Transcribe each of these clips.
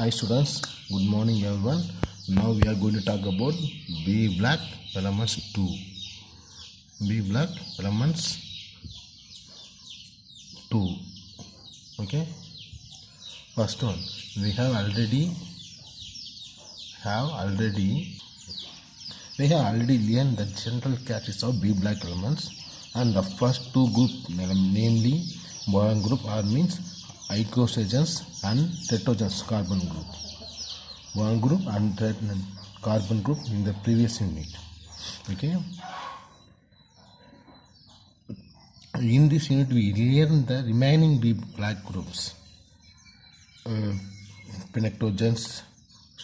Hi students, good morning everyone. Now we are going to talk about B block elements 2. B block elements 2. Okay. First one, we have already learned the general characteristics of B block elements, and the first two group, namely boron group or means icosagens and tetrogens carbon group. Boron group and carbon group in the previous unit. Okay. In this unit we learn the remaining B block groups. Pinectogens,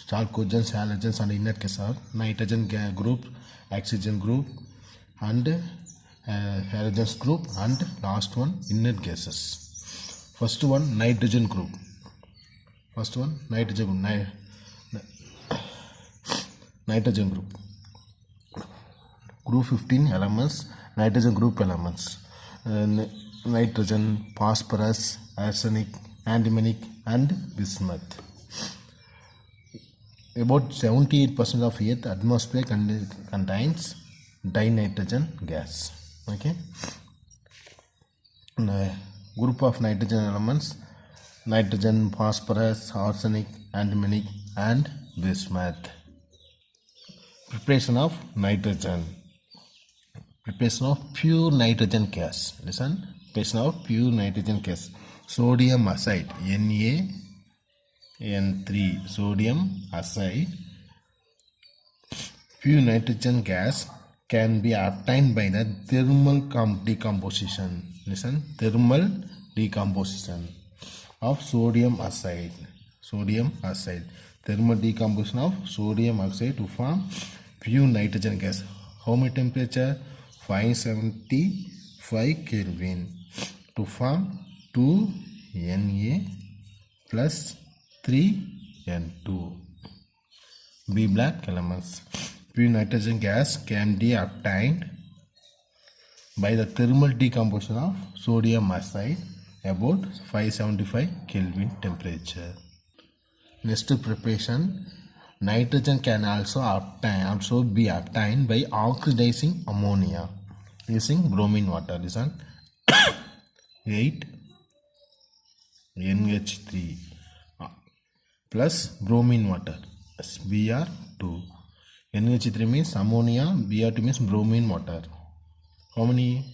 chalcogens, halogens and inert case of nitrogen group, oxygen group and halogens group, and last one inert gases. First one nitrogen group. Nitrogen group. Group 15 elements, nitrogen group elements. Nitrogen, phosphorus, arsenic, antimony and bismuth. About 78% of Earth atmosphere contains dinitrogen gas. Okay. Group of nitrogen elements: nitrogen, phosphorus, arsenic, antimony and bismuth. Preparation of nitrogen. Preparation of pure nitrogen gas. Listen. Preparation of pure nitrogen gas. Sodium acid, NaN3, sodium acid. Pure nitrogen gas can be obtained by the thermal decomposition. Listen, thermal decomposition of sodium acid. Thermal decomposition of sodium oxide to form pure nitrogen gas. How much temperature? 575 Kelvin to form 2Na plus 3N2. B block elements. Pure nitrogen gas can be obtained by the thermal decomposition of sodium oxide about 575 Kelvin temperature. Next preparation, nitrogen can also be obtained by oxidizing ammonia using bromine water. Listen, 8 NH3 plus bromine water, Br2. NH3 means ammonia, Br2 means bromine water. How many?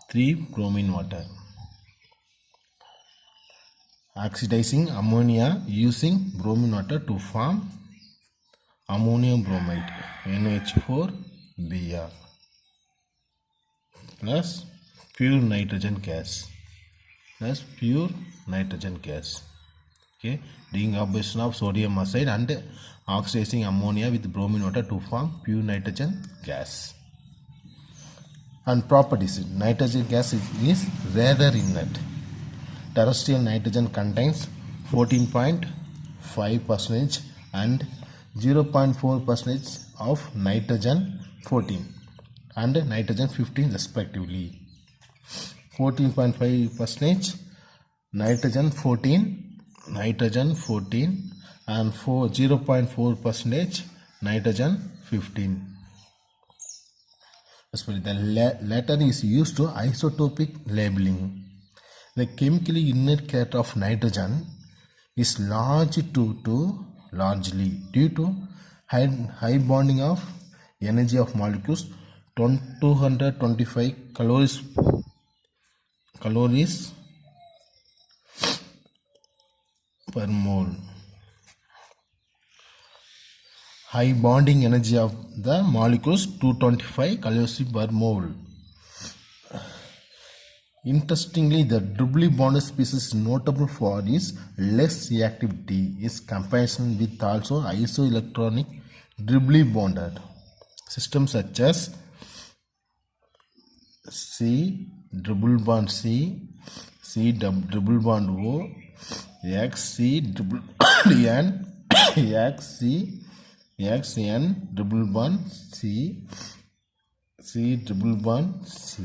3 bromine water. Oxidizing ammonia using bromine water to form ammonium bromide, NH4Br plus pure nitrogen gas. Okay, decomposition of sodium oxide and oxidizing ammonia with bromine water to form pure nitrogen gas. And properties: nitrogen gas is rather inert. Terrestrial nitrogen contains 14.5% and 0.4% of nitrogen 14 and nitrogen 15 respectively. 14.5% nitrogen 14 and 0.4% nitrogen 15. The latter is used to isotopic labeling. The chemically inert character of nitrogen is largely due to high bonding of energy of molecules 225 calories per mole. High bonding energy of the molecules 225 calories per mole. Interestingly, the doubly bonded species is notable for its less reactivity in comparison with also isoelectronic doubly bonded systems such as C double bond C, C double bond O, X C double N, X C, X N double bond C, C double bond C.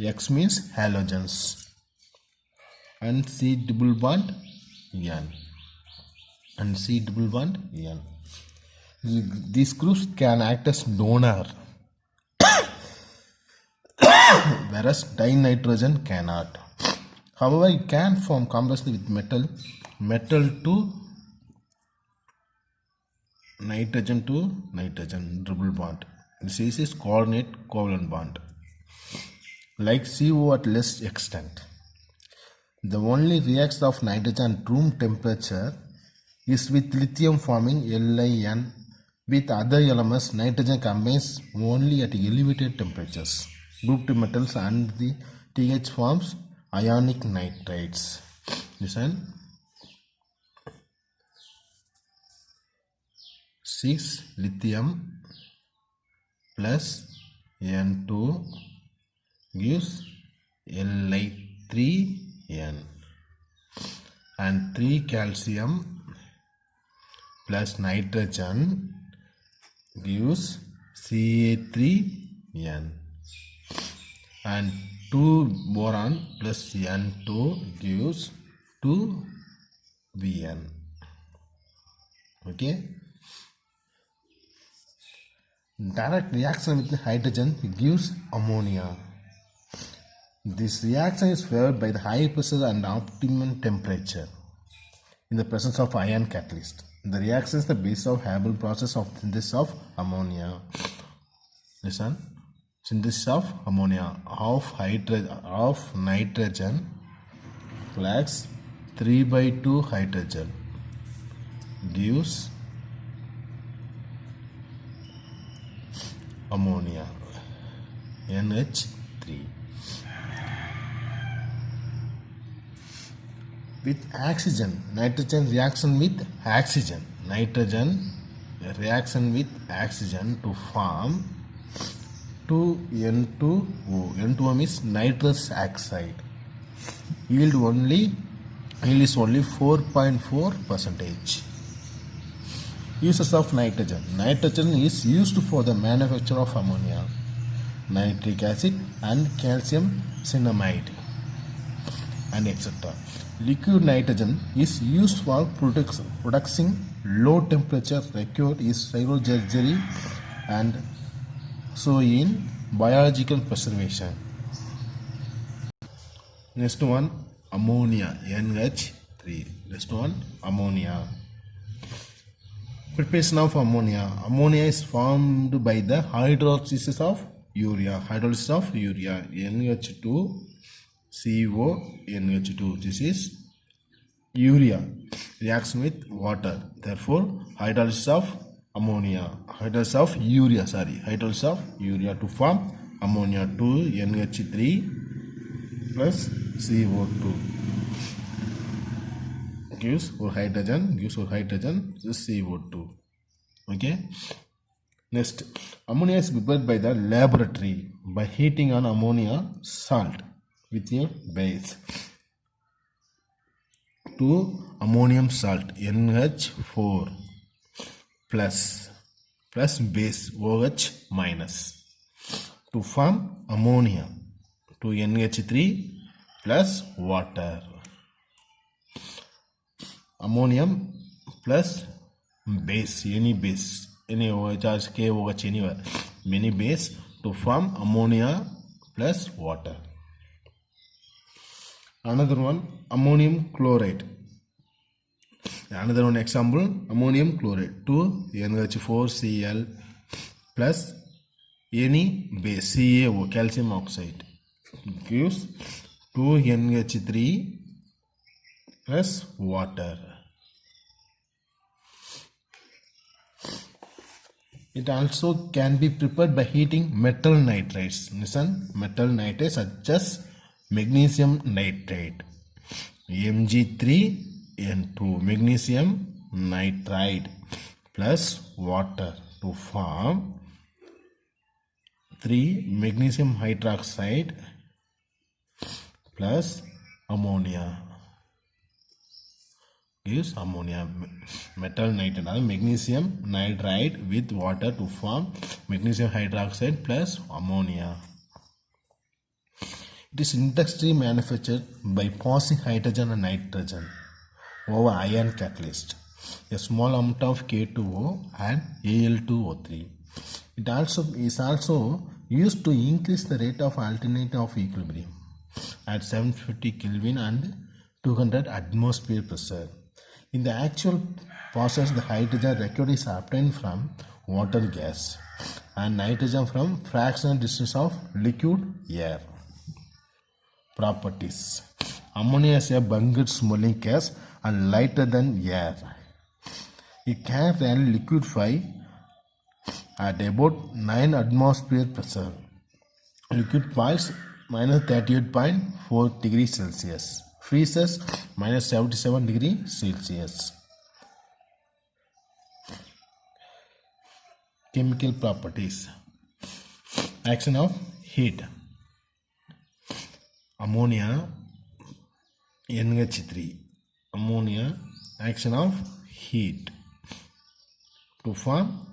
X means halogens and C double bond N. and C double bond N. These groups can act as donor, whereas dinitrogen cannot. However, it can form complexly with metal to nitrogen double bond. This is coordinate covalent bond, like CO at less extent. The only reaction of nitrogen at room temperature is with lithium forming LiN. With other elements, nitrogen combines only at elevated temperatures. Group 2 metals and the TH forms ionic nitrates. Listen. 6 lithium plus N2 gives Li3N, and 3 calcium plus nitrogen gives Ca3N, and 2 boron plus N2 gives 2Bn. Okay. Direct reaction with hydrogen gives ammonia. This reaction is favored by the high pressure and optimum temperature in the presence of ion catalyst. The reaction is the base of Haber process of synthesis of ammonia. Listen. Synthesis of ammonia of nitrogen plus 3/2 hydrogen gives ammonia NH3. With oxygen, nitrogen reaction with oxygen. Nitrogen reaction with oxygen to form 2N2O. N2O means nitrous oxide. Yield is only 4.4%. Uses of nitrogen. Nitrogen is used for the manufacture of ammonia, nitric acid and calcium cinnamide, and etc. Liquid nitrogen is used for producing low temperature required is cyanosurgery and so in biological preservation. Next one, ammonia NH3. Next one, ammonia. Preparation of ammonia. Ammonia is formed by the hydrolysis of urea. Hydrolysis of urea NH2 CO NH2. This is urea reaction with water. Therefore, hydrolysis of ammonia. Hydrolysis of urea to form ammonia 2NH3 plus CO2. Gives for hydrogen, this CO2. Okay. Next, ammonia is prepared by the laboratory by heating an ammonia salt with a base to ammonium salt NH4 plus base OH minus to form ammonia to NH3 plus water. Ammonium plus base, any OH, KOH, anywhere, many base to form ammonia plus water. Another one, ammonium chloride. Another one example, ammonium chloride 2NH4Cl plus any base CaO, calcium oxide, gives 2NH3 plus water. It also can be prepared by heating metal nitrates. Listen, metal nitrates such as magnesium nitrate, Mg3N2, magnesium nitride plus water to form 3 magnesium hydroxide plus ammonia. Gives ammonia, metal nitrate, magnesium nitride with water to form magnesium hydroxide plus ammonia. It is industrially manufactured by passing hydrogen and nitrogen over ion catalyst. a small amount of K2O and Al2O3. It is also used to increase the rate of alternate of equilibrium at 750 Kelvin and 200 atmosphere pressure. In the actual process, the hydrogen required is obtained from water gas and nitrogen from fractional distance of liquid air. Properties. Ammonia is a buoyant smelling gas and lighter than air. It can rarely liquefy at about 9 atmosphere pressure. Liquid boils minus 38.4 degrees Celsius. Freezes minus 77 degrees Celsius. Chemical properties. Action of heat. Ammonia NH3. Ammonia action of heat to form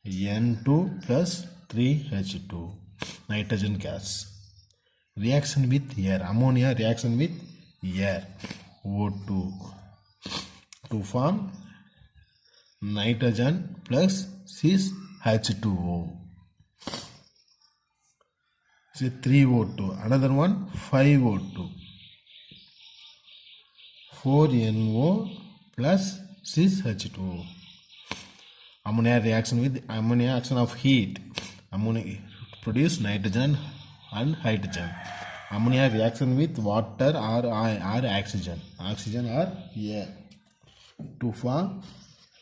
N2 plus 3H2 nitrogen gas. Reaction with air. Ammonia reaction with air O2 to form nitrogen plus 6H2O. Say 3O2. Another one 5O2. 4NO plus 6H2O. Ammonia reaction with ammonia action of heat. Ammonia produce nitrogen and hydrogen. Ammonia reaction with water or oxygen. Oxygen or air to form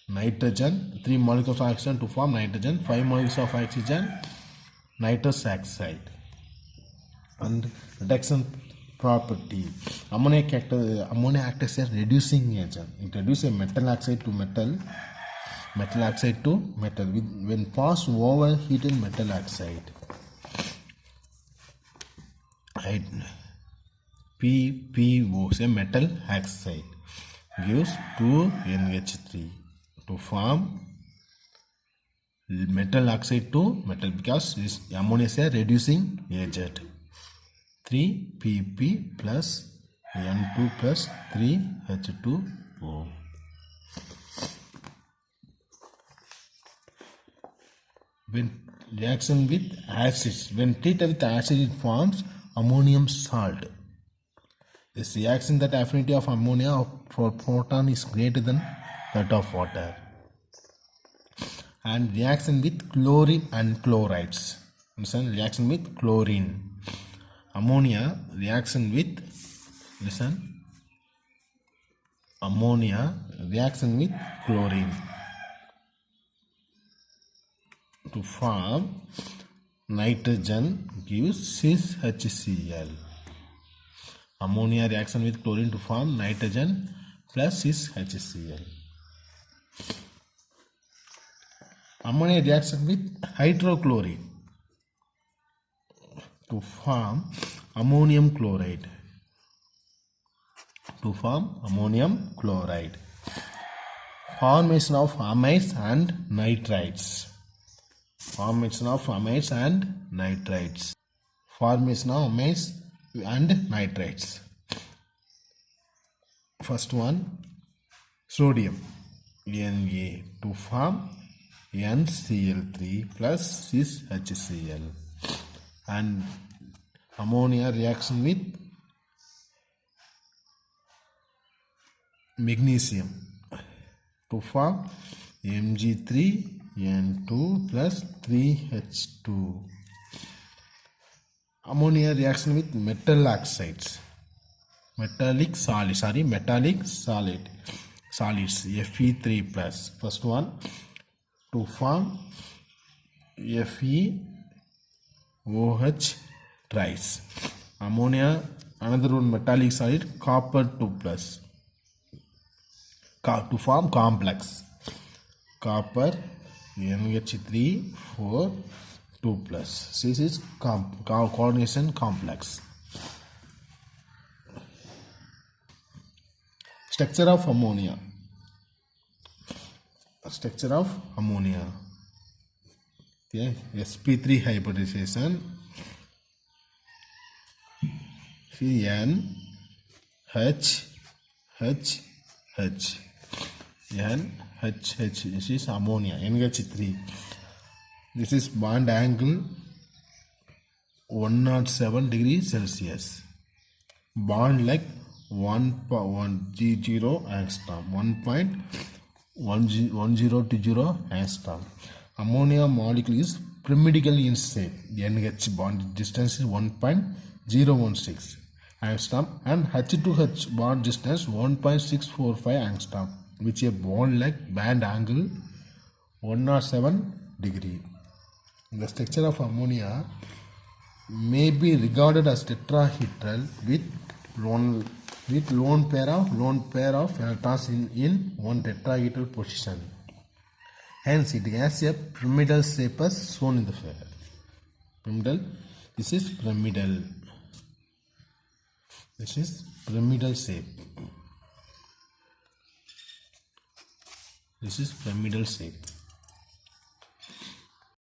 nitrogen. 3 molecules of oxygen to form nitrogen. 5 molecules of oxygen. Nitrous oxide. And reduction property. Ammonia acts as a reducing agent. It reduces a metal oxide to metal. Metal oxide to metal when passed over heated metal oxide. PPO, say metal oxide, gives 2NH3 to form metal oxide to metal because this ammonia is a reducing agent. 3PP plus N2 plus 3H2O. When reaction with acids, when treated with acid, it forms ammonium salt. This reaction that affinity of ammonia for proton is greater than that of water. And reaction with chlorine and chlorides. Listen, reaction with chlorine. Ammonia reaction with, listen, ammonia reaction with chlorine to form nitrogen gives 6HCl. Ammonia reaction with chlorine to form nitrogen plus 6HCl. Ammonia reaction with hydrochlorine to form ammonium chloride. To form ammonium chloride. Formation of amides and nitrites. Formation of amides and nitrites. Formation of amides and nitrites. First one, sodium Na to form NCl3 plus 6HCl. And ammonia reaction with magnesium to form Mg3N2 plus 3H2. Ammonia reaction with metal oxides. Metallic solids Fe3 plus. First one to form FeOH thrice. Ammonia, another one metallic solid, copper 2 plus. To form complex. Copper NH3 4 2 plus. This is coordination complex. Structure of ammonia. Structure of ammonia. Okay. sp3 hybridization. N H H H. NHH. This is ammonia, NH3. This is bond angle 107 degrees Celsius. Bond length 1.10 angstrom, 1.1020 angstrom. Ammonia molecule is pyramidal in shape. NH bond distance is 1.016 angstrom and H2H bond distance 1.645 angstrom, which a bond length band angle 107 degree. The structure of ammonia may be regarded as tetrahedral with lone pair of electrons in one tetrahedral position. Hence, it has a pyramidal shape as shown in the figure. Pyramidal. This is pyramidal. This is pyramidal shape. This is pyramidal shape.